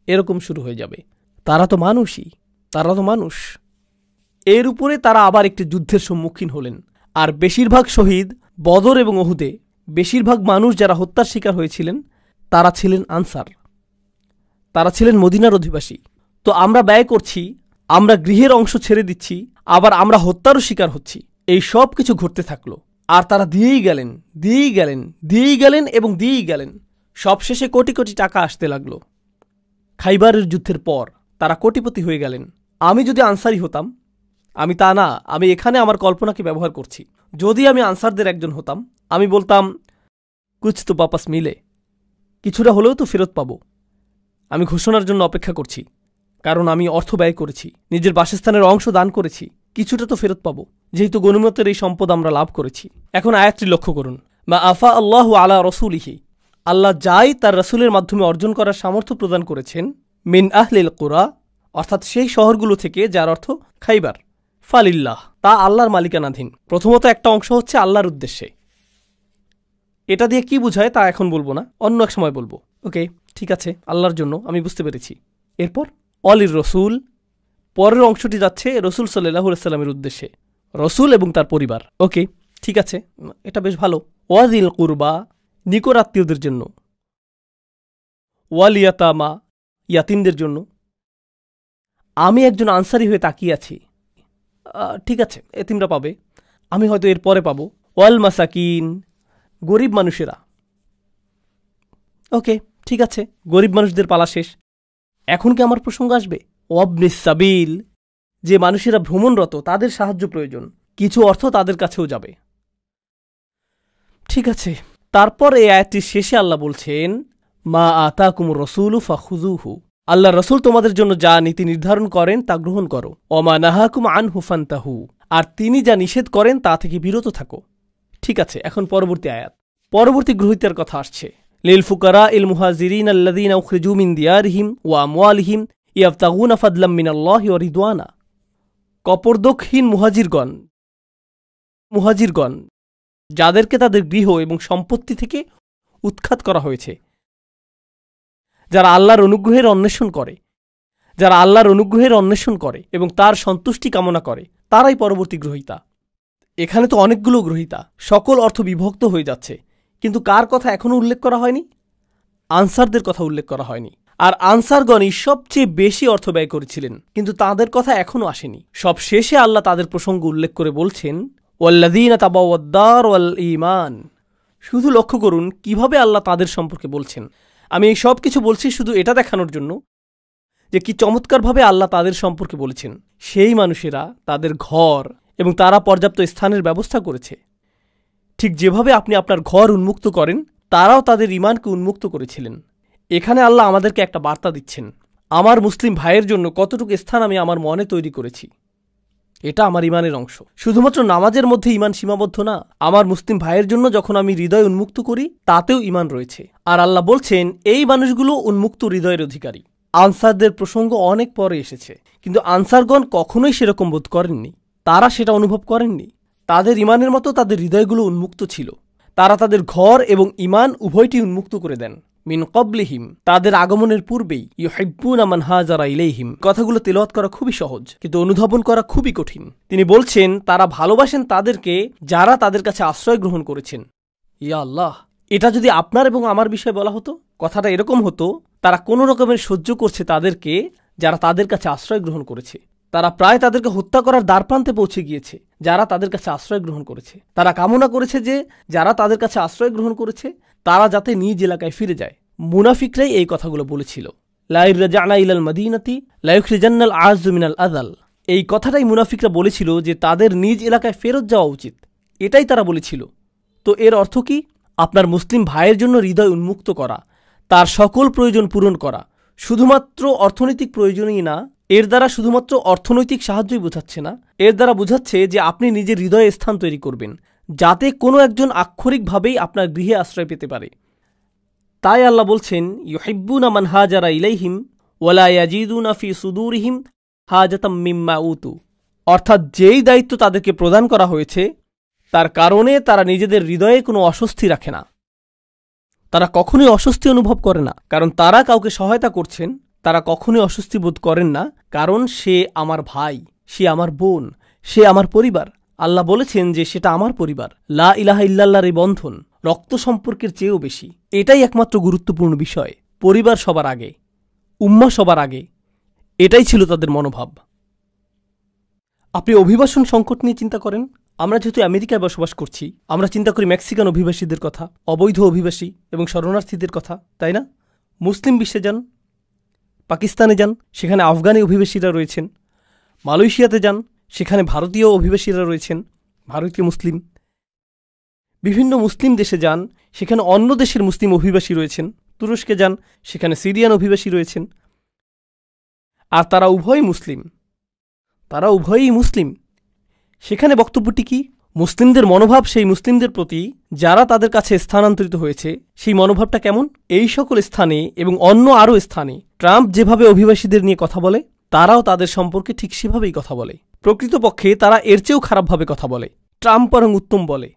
এরকম শুরু হয়ে যাবে। তারা তো মানুষই, তারা তো মানুষ। এর উপরে তারা আবার একটি যুদ্ধের সম্মুখীন হলেন। আর বেশিরভাগ শহীদ বদর এবং উহুদে, বেশিরভাগ মানুষ যারা হত্যার শিকার হয়েছিলেন তারা ছিলেন আনসার, তারা ছিলেন মদিনার অধিবাসী। তো আমরা ব্যয় করছি, আমরা গৃহের অংশ ছেড়ে দিচ্ছি, আবার আমরা হত্যারও শিকার হচ্ছি। এই সব কিছু ঘটতে থাকলো, আর তারা দিয়েই গেলেন, দিয়েই গেলেন, দিয়েই গেলেন এবং দিয়েই গেলেন। সবশেষে কোটি কোটি টাকা আসতে লাগলো। খাইবারের যুদ্ধের পর তারা কোটিপতি হয়ে গেলেন। আমি যদি আনসারি হতাম, আমি তা না, আমি এখানে আমার কল্পনাকে ব্যবহার করছি, যদি আমি আনসারদের একজন হতাম, আমি বলতাম কুছ তো বাপাস মিলে, কিছুটা হলেও তো ফেরত পাবো। আমি ঘোষণার জন্য অপেক্ষা করছি, কারণ আমি অর্থ ব্যয় করেছি, নিজের বাসস্থানের অংশ দান করেছি, কিছুটা তো ফেরত পাবো, যেহেতু গনিমতের এই সম্পদ আমরা লাভ করেছি। এখন আয়াতটি লক্ষ্য করুন, মা আফা আল্লাহু আলা রসুলিহি, আল্লাহ যাই তার রসুলের মাধ্যমে অর্জন করার সামর্থ্য প্রদান করেছেন, মিন আহলিল কুরা, অর্থাৎ সেই শহরগুলো থেকে, যার অর্থ খাইবার, ফালিল্লাহ, তা আল্লাহর মালিকানাধীন। প্রথমত একটা অংশ হচ্ছে আল্লাহর উদ্দেশ্যে। এটা দিয়ে কি বোঝায় তা এখন বলবো না, অন্য এক সময় বলবো। ওকে, ঠিক আছে, আল্লাহর জন্য, আমি বুঝতে পেরেছি। এরপর অলির রসুল, পরের অংশটি যাচ্ছে রসুল সাল্লাল্লাহু আলাইহি সাল্লামের উদ্দেশ্যে, রসুল এবং তার পরিবার। ওকে, ঠিক আছে, এটা বেশ ভালো। ওয়াজিল কুরবা, নিকট আত্মীয়দের জন্য। ওয়াল ইয়াতামা, ইয়াতিমদের জন্য। আমি একজন আনসারি হয়ে তাকিয়ে আছি, ঠিক আছে, এতিমরা পাবে, আমি হয়তো এর পরে পাবো। ওয়াল মাসাকিন, গরিব মানুষেরা। ওকে, ঠিক আছে, গরিব মানুষদের পালা শেষ। এখন কি আমার প্রসঙ্গ আসবে? ওয়াবনিস সাবিল, যে মানুষেরা ভ্রমণরত, তাদের সাহায্য প্রয়োজন, কিছু অর্থ তাদের কাছেও যাবে। ঠিক আছে, তারপর এই আয়াতটির শেষে আল্লাহ বলছেন, মা আতাকুমুর রাসূলু ফাখুযুহু, আল্লাহ রসুল তোমাদের জন্য যা নীতি নির্ধারণ করেন তা গ্রহণ করো। ওমা নাহাকুম আনহু ফান্তাহু, আর তিনি যা নিষেধ করেন তা থেকে বিরত থাকো। ঠিক আছে, এখন পরবর্তী আয়াত, পরবর্তী গ্রহীতার কথা আসছে। লিল ফুকারা ইল মুহাজিরিন আল্লাযীনা উখরিজু মিন দিয়ারিহিম ওয়া আমওয়ালিহিম ইয়াবতাগুনা ফাদলাম মিনাল্লাহি ওয়া রিদওয়ানা, কপরদকহীন মুহাজিরগণ, যাদেরকে তাদের গৃহ এবং সম্পত্তি থেকে উৎখাত করা হয়েছে, যারা আল্লাহর অনুগ্রহের অন্বেষণ করে এবং তার সন্তুষ্টি কামনা করে, তারাই পরবর্তী গ্রহীতা। এখানে তো অনেকগুলো গ্রহীতা, সকল অর্থ বিভক্ত হয়ে যাচ্ছে, কিন্তু কার কথা এখনও উল্লেখ করা হয়নি? আনসারদের কথা উল্লেখ করা হয়নি। আর আনসারগণই সবচেয়ে বেশি অর্থ ব্যয় করেছিলেন, কিন্তু তাদের কথা এখনও আসেনি। সব শেষে আল্লাহ তাদের প্রসঙ্গ উল্লেখ করে বলছেন, ওয়াল্লাযীনা তাবাওয়াদ-দার ওয়াল ঈমান। শুধু লক্ষ্য করুন কিভাবে আল্লাহ তাদের সম্পর্কে বলছেন। আমি এই সব কিছু বলছি শুধু এটা দেখানোর জন্য যে কি চমৎকারভাবে আল্লাহ তাদের সম্পর্কে বলেছেন। সেই মানুষেরা তাদের ঘর এবং তারা পর্যাপ্ত স্থানের ব্যবস্থা করেছে। ঠিক যেভাবে আপনি আপনার ঘর উন্মুক্ত করেন, তারাও তাদের ঈমানকে উন্মুক্ত করেছিলেন। এখানে আল্লাহ আমাদেরকে একটা বার্তা দিচ্ছেন, আমার মুসলিম ভাইয়ের জন্য কতটুকু স্থান আমি আমার মনে তৈরি করেছি, এটা আমার ঈমানের অংশ। শুধুমাত্র নামাজের মধ্যে ঈমান সীমাবদ্ধ না, আমার মুসলিম ভাইয়ের জন্য যখন আমি হৃদয় উন্মুক্ত করি তাতেও ঈমান রয়েছে। আর আল্লাহ বলছেন এই মানুষগুলো উন্মুক্ত হৃদয়ের অধিকারী। আনসারদের প্রসঙ্গ অনেক পরে এসেছে, কিন্তু আনসারগণ কখনোই সেরকম বোধ করেননি, তারা সেটা অনুভব করেননি। তাদের ঈমানের মতো তাদের হৃদয়গুলো উন্মুক্ত ছিল। তারা তাদের ঘর এবং ঈমান উভয়টি উন্মুক্ত করে দেন। মিন ক্বাবলিহিম, তাদের আগমনের পূর্বেই, ইউহিব্বুনা মান হাজারা ইলাইহিম। কথাগুলো তেলাওয়াত করা খুবই সহজ, কিন্তু অনুধাবন করা খুবই কঠিন। তিনি বলছেন তারা ভালোবাসেন তাদেরকে যারা তাদের কাছে আশ্রয় গ্রহণ করেছেন। ইয়া আল্লাহ, এটা যদি আপনার এবং আমার বিষয়ে বলা হতো, কথাটা এরকম হতো, তারা কোনো রকমের সহ্য করছে তাদেরকে যারা তাদের কাছে আশ্রয় গ্রহণ করেছে। তারা প্রায় তাদেরকে হত্যা করার দ্বারপ্রান্তে পৌঁছে গিয়েছে যারা তাদের কাছে আশ্রয় গ্রহণ করেছে। তারা কামনা করেছে যে যারা তাদের কাছে আশ্রয় গ্রহণ করেছে তারা যাতে নিজ এলাকায় ফিরে যায়। মুনাফিকরাই এই কথাগুলো বলেছিল, লা ইরজা'না ইলাল মাদিনাতি লা ইখরিজান্নাল আ'যু মিনাল আযাল। এই কথাটাই মুনাফিকরা বলেছিল যে তাদের নিজ এলাকায় ফেরত যাওয়া উচিত, এটাই তারা বলেছিল। তো এর অর্থ কি? আপনার মুসলিম ভাইয়ের জন্য হৃদয় উন্মুক্ত করা, তার সকল প্রয়োজন পূরণ করা, শুধুমাত্র অর্থনৈতিক প্রয়োজনই না, এর দ্বারা শুধুমাত্র অর্থনৈতিক সাহায্যই বোঝাচ্ছে না, এর দ্বারা বোঝাচ্ছে যে আপনি নিজের হৃদয়ে স্থান তৈরি করবেন যাতে কোনো একজন আক্ষরিকভাবেই আপনার গৃহে আশ্রয় পেতে পারে। তাই আল্লাহ বলছেন, ইউহিব্বুনা মান হাজারা ইলাইহিম ওয়ালা ইয়াজিদুনা ফি সুদুরিহিম হাজাতাম মিম্মা উতু। অর্থাৎ যেই দায়িত্ব তাদেরকে প্রদান করা হয়েছে তার কারণে তারা নিজেদের হৃদয়ে কোনো অস্বস্তি রাখে না। তারা কখনোই অস্বস্তি অনুভব করে না, কারণ তারা কাউকে সহায়তা করছেন। তারা কখনোই অস্বস্তি বোধ করেন না, কারণ সে আমার ভাই, সে আমার বোন, সে আমার পরিবার, আল্লাহ বলেছেন যে সেটা আমার পরিবার। লা ইলাহা ইল্লাল্লাহর এই বন্ধন রক্ত সম্পর্কের চেয়েও বেশি। এটাই একমাত্র গুরুত্বপূর্ণ বিষয়। পরিবার সবার আগে, উম্মাহ সবার আগে, এটাই ছিল তাদের মনোভাব। আপনি অভিবাসন সংকট নিয়ে চিন্তা করেন। আমরা যেহেতু আমেরিকায় বসবাস করছি, আমরা চিন্তা করি মেক্সিকান অভিবাসীদের কথা, অবৈধ অভিবাসী এবং শরণার্থীদের কথা, তাই না? মুসলিম বিশ্বে যান, পাকিস্তানে যান, সেখানে আফগানি অভিবাসীরা রয়েছেন। মালয়েশিয়াতে যান, সেখানে ভারতীয় অভিবাসীরা রয়েছেন, ভারতীয় মুসলিম। বিভিন্ন মুসলিম দেশে যান, সেখানে অন্য দেশের মুসলিম অভিবাসী রয়েছেন। তুরস্কে যান, সেখানে সিরিয়ান অভিবাসী রয়েছেন। আর তারা উভয়ই মুসলিম, তারা উভয়ই মুসলিম। সেখানে বক্তব্যটি কি? মুসলিমদের মনোভাব সেই মুসলিমদের প্রতি যারা তাদের কাছে স্থানান্তরিত হয়েছে, সেই মনোভাবটা কেমন? এই সকল স্থানে এবং অন্য আরও স্থানে ট্রাম্প যেভাবে অভিবাসীদের নিয়ে কথা বলে, তারাও তাদের সম্পর্কে ঠিক সেভাবেই কথা বলে। প্রকৃতপক্ষে তারা এর চেয়েও খারাপভাবে কথা বলে। ট্রাম্প বরং উত্তম বলে।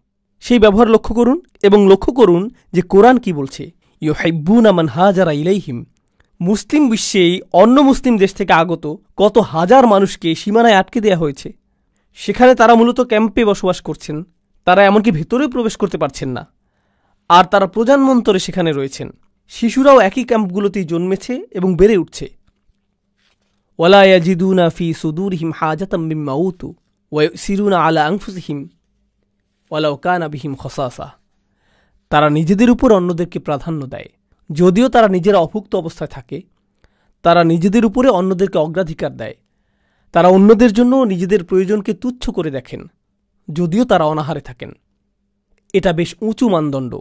সেই ব্যবহার লক্ষ্য করুন এবং লক্ষ্য করুন যে কোরআন কি বলছে। ইউহিব্বুনা মান হাজারা ইলাইহিম। মুসলিম বিশ্বেই অন্য মুসলিম দেশ থেকে আগত কত হাজার মানুষকে সীমানায় আটকে দেয়া হয়েছে। সেখানে তারা মূলত ক্যাম্পে বসবাস করছেন। তারা এমনকি ভেতরেও প্রবেশ করতে পারছেন না। আর তারা প্রজন্মান্তরে সেখানে রয়েছেন। শিশুরাও একই ক্যাম্পগুলোতেই জন্মেছে এবং বেড়ে উঠছে। ওয়ালা ইয়াজিদুনা ফি সুদুরিহিম হাজাতাম মিম্মা উতু ওয়া ইউসিরুনা আলা আনফুসিহিম ওয়ালাউ কানা বিহিম খাসাসা। তারা নিজেদের উপর অন্যদেরকে প্রাধান্য দেয়, যদিও তারা নিজেরা অভুক্ত অবস্থায় থাকে। তারা নিজেদের উপরে অন্যদেরকে অগ্রাধিকার দেয়। তারা অন্যদের জন্য নিজেদের প্রয়োজনকে তুচ্ছ করে দেখেন, যদিও তারা অনাহারে থাকেন। এটা বেশ উঁচু মানদণ্ড।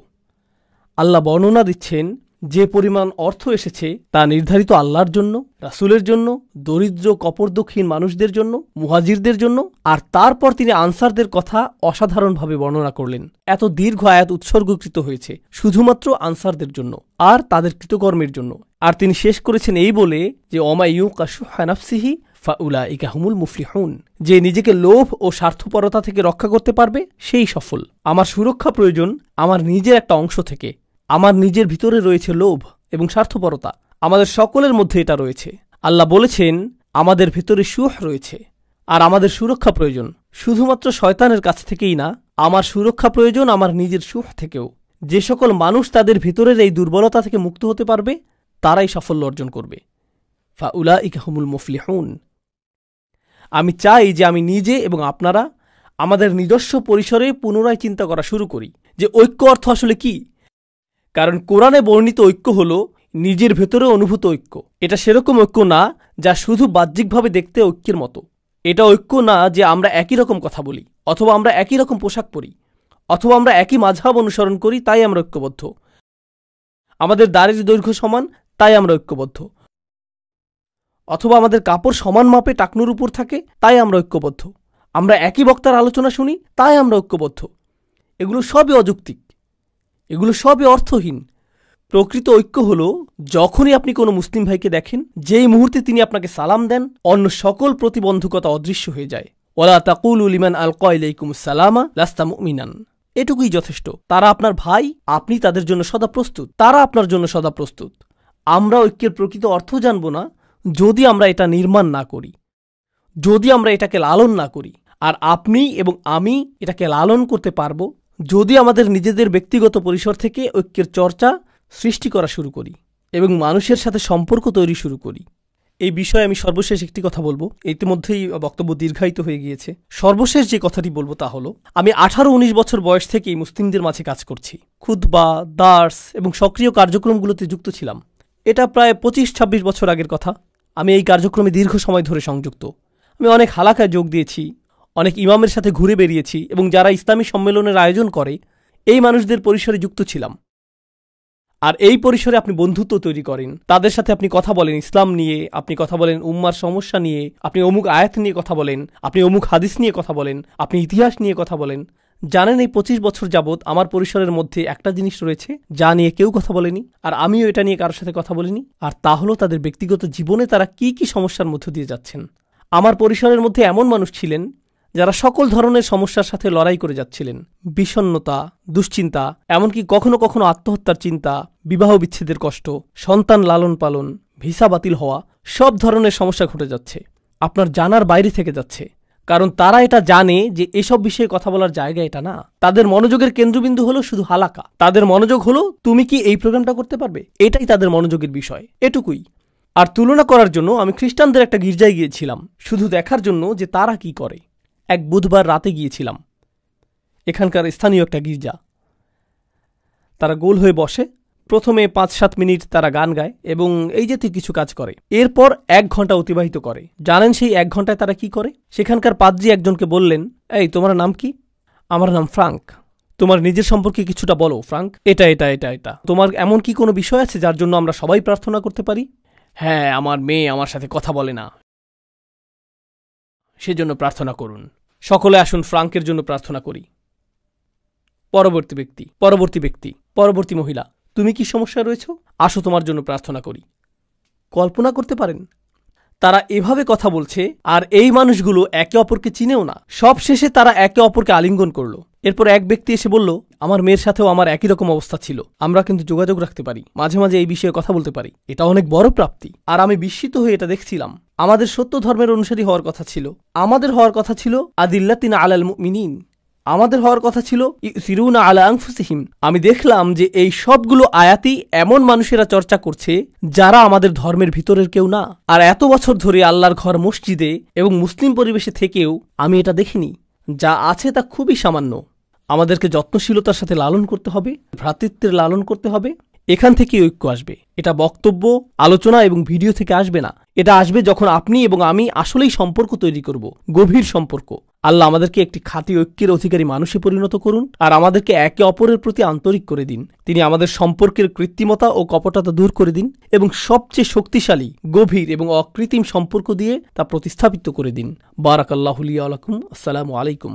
আল্লাহ বর্ণনা দিচ্ছেন যে পরিমাণ অর্থ এসেছে তা নির্ধারিত আল্লাহর জন্য, রাসূলের জন্য, দরিদ্র কপরদক্ষিণ মানুষদের জন্য, মুহাজিরদের জন্য। আর তারপর তিনি আনসারদের কথা অসাধারণভাবে বর্ণনা করলেন। এত দীর্ঘ আয়াত উৎসর্গকৃত হয়েছে শুধুমাত্র আনসারদের জন্য আর তাদের কৃতকর্মের জন্য। আর তিনি শেষ করেছেন এই বলে যে ওমা ইউকা শুহা নাফসিহি ফাউলাইকা হুমুল মুফলিহুন। যে নিজেকে লোভ ও স্বার্থপরতা থেকে রক্ষা করতে পারবে সেই সফল। আমার সুরক্ষা প্রয়োজন আমার নিজের একটা অংশ থেকে। আমার নিজের ভিতরে রয়েছে লোভ এবং স্বার্থপরতা। আমাদের সকলের মধ্যে এটা রয়েছে। আল্লাহ বলেছেন আমাদের ভেতরে সুহ রয়েছে আর আমাদের সুরক্ষা প্রয়োজন। শুধুমাত্র শয়তানের কাছ থেকেই না, আমার সুরক্ষা প্রয়োজন আমার নিজের সুহ থেকেও। যে সকল মানুষ তাদের ভেতরের এই দুর্বলতা থেকে মুক্ত হতে পারবে তারাই সাফল্য অর্জন করবে। ফাউলাইকা হুমুল মুফলিহুন। আমি চাই যে আমি নিজে এবং আপনারা আমাদের নিজস্ব পরিসরে পুনরায় চিন্তা করা শুরু করি যে ঐক্য অর্থ আসলে কি। কারণ কোরআনে বর্ণিত ঐক্য হল নিজের ভেতরে অনুভূত ঐক্য। এটা সেরকম ঐক্য না যা শুধু বাহ্যিকভাবে দেখতে ঐক্যের মতো। এটা ঐক্য না যে আমরা একই রকম কথা বলি, অথবা আমরা একই রকম পোশাক পরি, অথবা আমরা একই মাযহাব অনুসরণ করি তাই আমরা ঐক্যবদ্ধ, আমাদের দাড়ির দৈর্ঘ্য সমান তাই আমরা ঐক্যবদ্ধ, অথবা আমাদের কাপড় সমান মাপে টাকনুর উপর থাকে তাই আমরা ঐক্যবদ্ধ, আমরা একই বক্তার আলোচনা শুনি তাই আমরা ঐক্যবদ্ধ। এগুলো সবই অযৌক্তিক, এগুলো সবই অর্থহীন। প্রকৃত ঐক্য হল যখনই আপনি কোনো মুসলিম ভাইকে দেখেন, যেই মুহূর্তে তিনি আপনাকে সালাম দেন, অন্য সকল প্রতিবন্ধকতা অদৃশ্য হয়ে যায়। ওয়ালা তাকুলু লিমান আলকা ইলাইকুমুস সালামা লাস্তা মুমিনান। এটুকুই যথেষ্ট। তারা আপনার ভাই, আপনি তাদের জন্য সদা প্রস্তুত, তারা আপনার জন্য সদা প্রস্তুত। আমরা ঐক্যের প্রকৃত অর্থ জানব না যদি আমরা এটা নির্মাণ না করি, যদি আমরা এটাকে লালন না করি। আর আপনি এবং আমি এটাকে লালন করতে পারব যদি আমাদের নিজেদের ব্যক্তিগত পরিসর থেকে ঐক্যের চর্চা সৃষ্টি করা শুরু করি এবং মানুষের সাথে সম্পর্ক তৈরি শুরু করি। এই বিষয়ে আমি সর্বশেষ একটি কথা বলবো। ইতিমধ্যেই বক্তব্য দীর্ঘায়িত হয়ে গিয়েছে। সর্বশেষ যে কথাটি বলবো তা হলো, আমি 18-19 বছর বয়স থেকেই মুসলিমদের মাঝে কাজ করছি। খুতবা, দার্স এবং সক্রিয় কার্যক্রমগুলোতে যুক্ত ছিলাম। এটা প্রায় 25-26 বছর আগের কথা। আমি এই কার্যক্রমে দীর্ঘ সময় ধরে সংযুক্ত। আমি অনেক হালাকায় যোগ দিয়েছি, অনেক ইমামের সাথে ঘুরে বেরিয়েছি এবং যারা ইসলামী সম্মেলনের আয়োজন করে এই মানুষদের পরিসরে যুক্ত ছিলাম। আর এই পরিসরে আপনি বন্ধুত্ব তৈরি করেন, তাদের সাথে আপনি কথা বলেন ইসলাম নিয়ে, আপনি কথা বলেন উম্মার সমস্যা নিয়ে, আপনি অমুক আয়াত নিয়ে কথা বলেন, আপনি অমুক হাদিস নিয়ে কথা বলেন, আপনি ইতিহাস নিয়ে কথা বলেন। জানেন এই 25 বছর যাবৎ আমার পরিসরের মধ্যে একটা জিনিস রয়েছে যা নিয়ে কেউ কথা বলেনি, আর আমিও এটা নিয়ে কারোর সাথে কথা বলিনি। আর তা হলো তাদের ব্যক্তিগত জীবনে তারা কি কি সমস্যার মধ্য দিয়ে যাচ্ছেন। আমার পরিসরের মধ্যে এমন মানুষ ছিলেন যারা সকল ধরনের সমস্যার সাথে লড়াই করে যাচ্ছিলেন। বিষণ্ণতা, দুশ্চিন্তা, এমনকি কখনো কখনো আত্মহত্যার চিন্তা, বিবাহ বিচ্ছেদের কষ্ট, সন্তান লালন পালন, ভিসা বাতিল হওয়া, সব ধরনের সমস্যা ঘটে যাচ্ছে। আপনার জানার বাইরে থেকে যাচ্ছে। কারণ তারা এটা জানে যে এসব বিষয়ে কথা বলার জায়গা এটা না। তাদের মনোযোগের কেন্দ্রবিন্দু হলো শুধু হালাকা। তাদের মনোযোগ হলো তুমি কি এই প্রোগ্রামটা করতে পারবে, এটাই তাদের মনোযোগের বিষয়, এটুকুই। আর তুলনা করার জন্য আমি খ্রিস্টানদের একটা গির্জায় গিয়েছিলাম, শুধু দেখার জন্য যে তারা কি করে। এক বুধবার রাতে গিয়েছিলাম, এখানকার স্থানীয় একটা গির্জা। তারা গোল হয়ে বসে, প্রথমে 5-7 মিনিট তারা গান গায় এবং এই জাতীয় কিছু কাজ করে। এরপর 1 ঘন্টা অতিবাহিত করে। জানেন সেই 1 ঘন্টায় তারা কি করে? সেখানকার পাদ্রী একজনকে বললেন, এই তোমার নাম কি? আমার নাম ফ্রাঙ্ক। তোমার নিজের সম্পর্কে কিছুটা বলো ফ্রাঙ্ক। এটা এটা এটা এটা তোমার এমন কি কোনো বিষয় আছে যার জন্য আমরা সবাই প্রার্থনা করতে পারি? হ্যাঁ, আমার মেয়ে আমার সাথে কথা বলে না, সেজন্য প্রার্থনা করুন। সকলে আসুন ফ্রাঙ্কের জন্য প্রার্থনা করি। পরবর্তী ব্যক্তি, পরবর্তী মহিলা, তুমি কি সমস্যা রয়েছ? আসো তোমার জন্য প্রার্থনা করি। কল্পনা করতে পারেন তারা এভাবে কথা বলছে, আর এই মানুষগুলো একে অপরকে চিনেও না। সব শেষে তারা একে অপরকে আলিঙ্গন করলো। এরপর এক ব্যক্তি এসে বলল, আমার মেয়ের সাথেও আমার একই রকম অবস্থা ছিল, আমরা কিন্তু যোগাযোগ রাখতে পারি, মাঝে মাঝে এই বিষয়ে কথা বলতে পারি, এটা অনেক বড় প্রাপ্তি। আর আমি বিস্মিত হয়ে এটা দেখছিলাম। আমাদের সত্য ধর্মের অনুসারী হওয়ার কথা ছিল, আমাদের হওয়ার কথা ছিল আদিল্লাতিনা আলাল মুমিনিন, আমাদের হওয়ার কথা ছিল ইউসিরুনা আলা আনফুসিহিম। আমি দেখলাম যে এই সবগুলো আয়াতই এমন মানুষেরা চর্চা করছে যারা আমাদের ধর্মের ভিতরের কেউ না। আর এত বছর ধরে আল্লাহর ঘর মসজিদে এবং মুসলিম পরিবেশে থেকেও আমি এটা দেখিনি। যা আছে তা খুবই সামান্য। আমাদেরকে যত্নশীলতার সাথে লালন করতে হবে, ভ্রাতৃত্বের লালন করতে হবে। এখান থেকে ঐক্য আসবে। এটা বক্তব্য, আলোচনা এবং ভিডিও থেকে আসবে না। এটা আসবে যখন আপনি এবং আমি আসলেই সম্পর্ক তৈরি করব, গভীর সম্পর্ক। আল্লাহ আমাদেরকে একটি খাঁটি ঐক্যের অধিকারী মানুষে পরিণত করুন, আর আমাদেরকে একে অপরের প্রতি আন্তরিক করে দিন। তিনি আমাদের সম্পর্কের কৃত্রিমতা ও কপটতা দূর করে দিন এবং সবচেয়ে শক্তিশালী, গভীর এবং অকৃত্রিম সম্পর্ক দিয়ে তা প্রতিস্থাপিত করে দিন। বারাকাল্লাহু লি ওয়া লাকুম। আসসালামু আলাইকুম।